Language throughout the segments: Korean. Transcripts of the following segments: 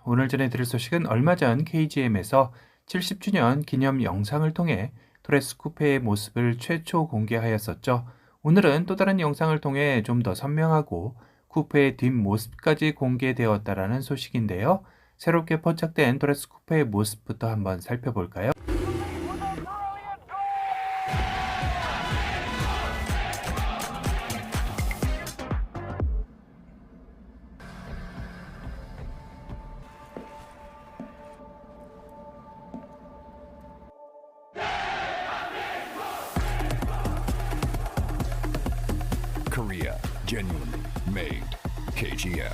오늘 전해드릴 소식은 얼마 전 KGM에서 70주년 기념 영상을 통해 토레스 쿠페의 모습을 최초 공개하였었죠. 오늘은 또 다른 영상을 통해 좀 더 선명하고 쿠페의 뒷모습까지 공개되었다라는 소식인데요. 새롭게 포착된 토레스 쿠페의 모습부터 한번 살펴볼까요? Korea, genuinely made KGM.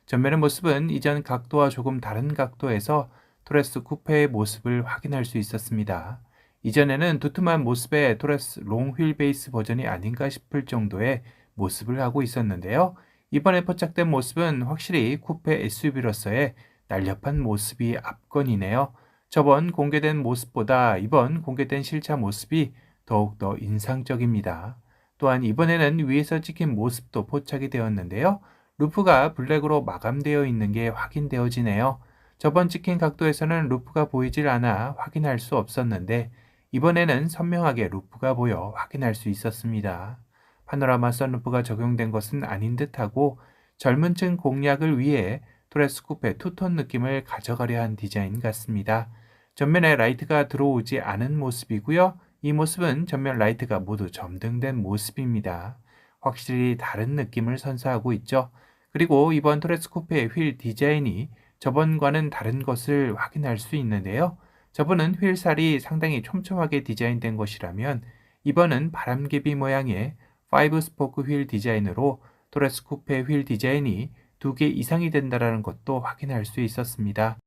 전면의 모습은 이전 각도와 조금 다른 각도에서 토레스 쿠페의 모습을 확인할 수 있었습니다. 이전에는 두툼한 모습의 토레스 롱 휠베이스 버전이 아닌가 싶을 정도의 모습을 하고 있었는데요. 이번에 포착된 모습은 확실히 쿠페 SUV로서의 날렵한 모습이 압권이네요. 저번 공개된 모습보다 이번 공개된 실차 모습이 더욱더 인상적입니다. 또한 이번에는 위에서 찍힌 모습도 포착이 되었는데요. 루프가 블랙으로 마감되어 있는 게 확인되어지네요. 저번 찍힌 각도에서는 루프가 보이질 않아 확인할 수 없었는데 이번에는 선명하게 루프가 보여 확인할 수 있었습니다. 파노라마 선루프가 적용된 것은 아닌 듯하고 젊은 층 공략을 위해 토레스 쿠페 투톤 느낌을 가져가려 한 디자인 같습니다. 전면에 라이트가 들어오지 않은 모습이고요. 이 모습은 전면 라이트가 모두 점등된 모습입니다. 확실히 다른 느낌을 선사하고 있죠. 그리고 이번 토레스 쿠페의 휠 디자인이 저번과는 다른 것을 확인할 수 있는데요. 저번은 휠살이 상당히 촘촘하게 디자인된 것이라면 이번은 바람개비 모양의 5스포크 휠 디자인으로 토레스 쿠페 휠 디자인이 2개 이상이 된다는 것도 확인할 수 있었습니다.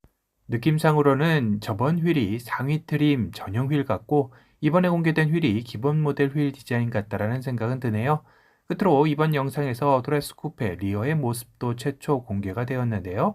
느낌상으로는 저번 휠이 상위 트림 전용 휠 같고 이번에 공개된 휠이 기본 모델 휠 디자인 같다라는 생각은 드네요. 끝으로 이번 영상에서 토레스 쿠페 리어의 모습도 최초 공개가 되었는데요.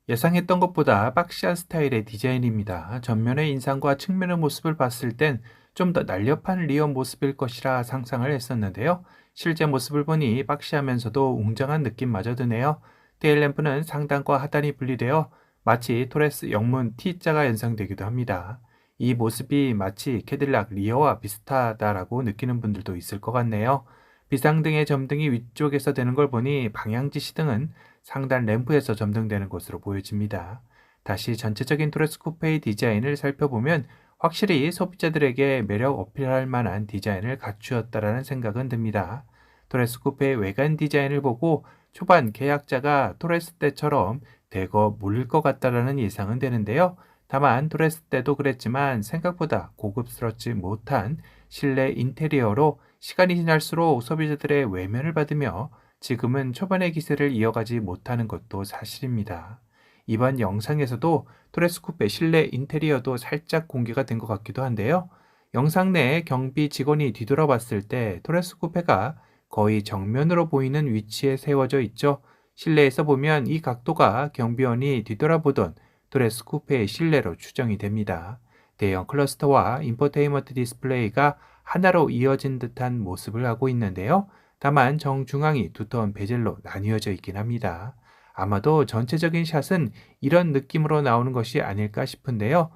예상했던 것보다 박시한 스타일의 디자인입니다. 전면의 인상과 측면의 모습을 봤을 땐 좀 더 날렵한 리어 모습일 것이라 상상을 했었는데요. 실제 모습을 보니 박시하면서도 웅장한 느낌마저 드네요. 테일램프는 상단과 하단이 분리되어 마치 토레스 영문 T자가 연상되기도 합니다. 이 모습이 마치 캐딜락 리어와 비슷하다라고 느끼는 분들도 있을 것 같네요. 비상등의 점등이 위쪽에서 되는 걸 보니 방향지 시등은 상단 램프에서 점등되는 것으로 보여집니다. 다시 전체적인 토레스 쿠페의 디자인을 살펴보면 확실히 소비자들에게 매력 어필할 만한 디자인을 갖추었다라는 생각은 듭니다. 토레스 쿠페의 외관 디자인을 보고 초반 계약자가 토레스 때처럼 대거 몰릴 것 같다라는 예상은 되는데요. 다만 토레스 때도 그랬지만 생각보다 고급스럽지 못한 실내 인테리어로 시간이 지날수록 소비자들의 외면을 받으며 지금은 초반의 기세를 이어가지 못하는 것도 사실입니다. 이번 영상에서도 토레스 쿠페 실내 인테리어도 살짝 공개가 된 것 같기도 한데요. 영상 내 경비 직원이 뒤돌아봤을 때 토레스 쿠페가 거의 정면으로 보이는 위치에 세워져 있죠. 실내에서 보면 이 각도가 경비원이 뒤돌아보던 토레스 쿠페의 실내로 추정이 됩니다. 대형 클러스터와 인포테인먼트 디스플레이가 하나로 이어진 듯한 모습을 하고 있는데요. 다만 정중앙이 두터운 베젤로 나뉘어져 있긴 합니다. 아마도 전체적인 샷은 이런 느낌으로 나오는 것이 아닐까 싶은데요.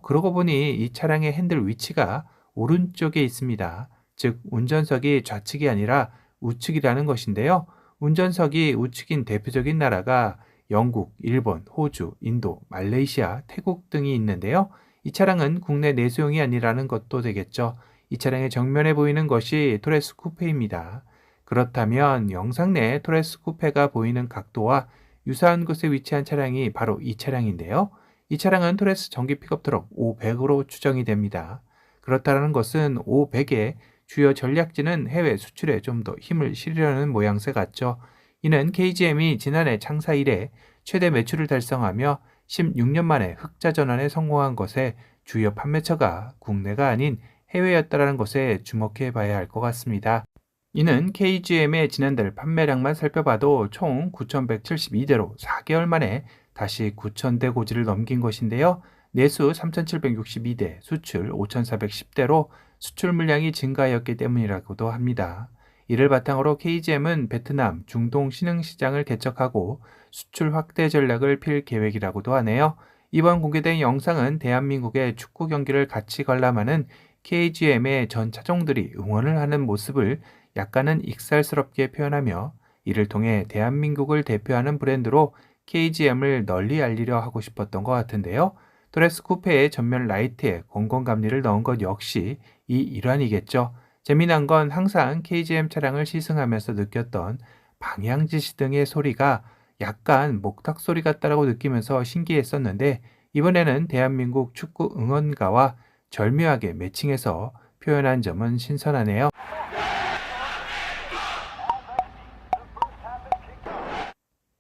그러고 보니 이 차량의 핸들 위치가 오른쪽에 있습니다. 즉 운전석이 좌측이 아니라 우측이라는 것인데요. 운전석이 우측인 대표적인 나라가 영국, 일본, 호주, 인도, 말레이시아, 태국 등이 있는데요. 이 차량은 국내 내수용이 아니라는 것도 되겠죠. 이 차량의 정면에 보이는 것이 토레스 쿠페입니다. 그렇다면 영상 내 토레스 쿠페가 보이는 각도와 유사한 곳에 위치한 차량이 바로 이 차량인데요. 이 차량은 토레스 전기 픽업 트럭 500으로 추정이 됩니다. 그렇다는 것은 500의 주요 전략지는 해외 수출에 좀 더 힘을 실으려는 모양새 같죠. 이는 KGM이 지난해 창사 이래 최대 매출을 달성하며 16년 만에 흑자 전환에 성공한 것에 주요 판매처가 국내가 아닌 해외였다는 것에 주목해 봐야 할 것 같습니다. 이는 KGM의 지난달 판매량만 살펴봐도 총 9,172대로 4개월 만에 다시 9,000대 고지를 넘긴 것인데요. 내수 3,762대, 수출 5,410대로 수출 물량이 증가하였기 때문이라고도 합니다. 이를 바탕으로 KGM은 베트남, 중동 신흥시장을 개척하고 수출 확대 전략을 필 계획이라고도 하네요. 이번 공개된 영상은 대한민국의 축구 경기를 같이 관람하는 KGM의 전 차종들이 응원을 하는 모습을 약간은 익살스럽게 표현하며 이를 통해 대한민국을 대표하는 브랜드로 KGM을 널리 알리려 하고 싶었던 것 같은데요. 도레스 쿠페의 전면 라이트에 공건감리를 넣은 것 역시 이 일환이겠죠. 재미난 건 항상 KGM 차량을 시승하면서 느꼈던 방향 지시 등의 소리가 약간 목탁 소리 같다라고 느끼면서 신기했었는데 이번에는 대한민국 축구 응원가와 절묘하게 매칭해서 표현한 점은 신선하네요.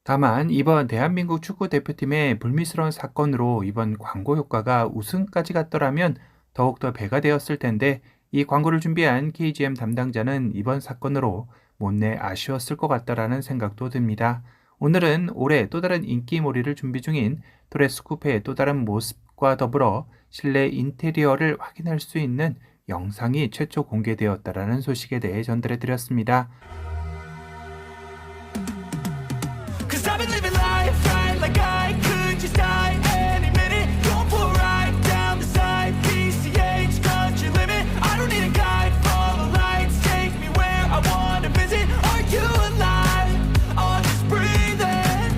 다만 이번 대한민국 축구 대표팀의 불미스러운 사건으로 이번 광고 효과가 우승까지 갔더라면 더욱더 배가 되었을 텐데 이 광고를 준비한 KGM 담당자는 이번 사건으로 못내 아쉬웠을 것 같다라는 생각도 듭니다. 오늘은 올해 또 다른 인기몰이를 준비 중인 토레스 쿠페의 또 다른 모습과 더불어 실내 인테리어를 확인할 수 있는 영상이 최초 공개되었다라는 소식에 대해 전달해드렸습니다. Cause I've been living life right like I could just die any minute. Going for a ride down the side, PCH country limit. I don't need a guide, follow lights, take me where I wanna visit. Are you alive? I'll just breathe in.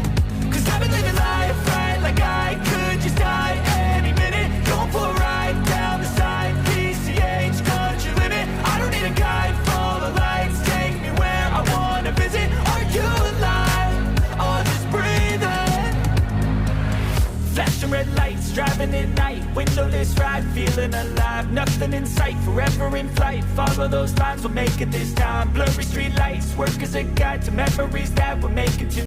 Cause I've been living life right like I could just die any minute. Going for a ride down the side, PCH country limit. I don't need a guide, follow lights, take me where I wanna visit. Are you alive? Flashing red lights, driving at night. Windowless ride, feeling alive. Nothing in sight, forever in flight. Follow those lines, we'll make it this time. Blurry street lights, work as a guide to memories that we're making tonight.